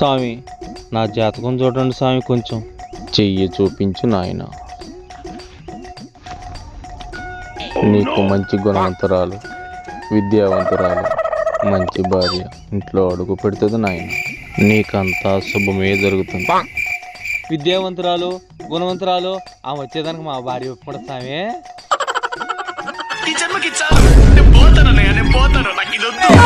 స్వామి నా జాతకం చూడండి స్వామి, కొంచెం చెయ్యి చూపించు నాయన. నీకు మంచి గుణవంతురాలు, విద్యావంతురాలు, మంచి భార్య ఇంట్లో అడుగు పెడుతుంది నాయన. నీకంతా శుభమే జరుగుతుంది. విద్యావంతురాలు, గుణవంతురాలు ఆ వచ్చేదానికి మా భార్య ఒప్పుకుంటా స్వామి. ఈ జన్మకి చాలు, నేను పోతాను, నాకు ఇది వద్దు.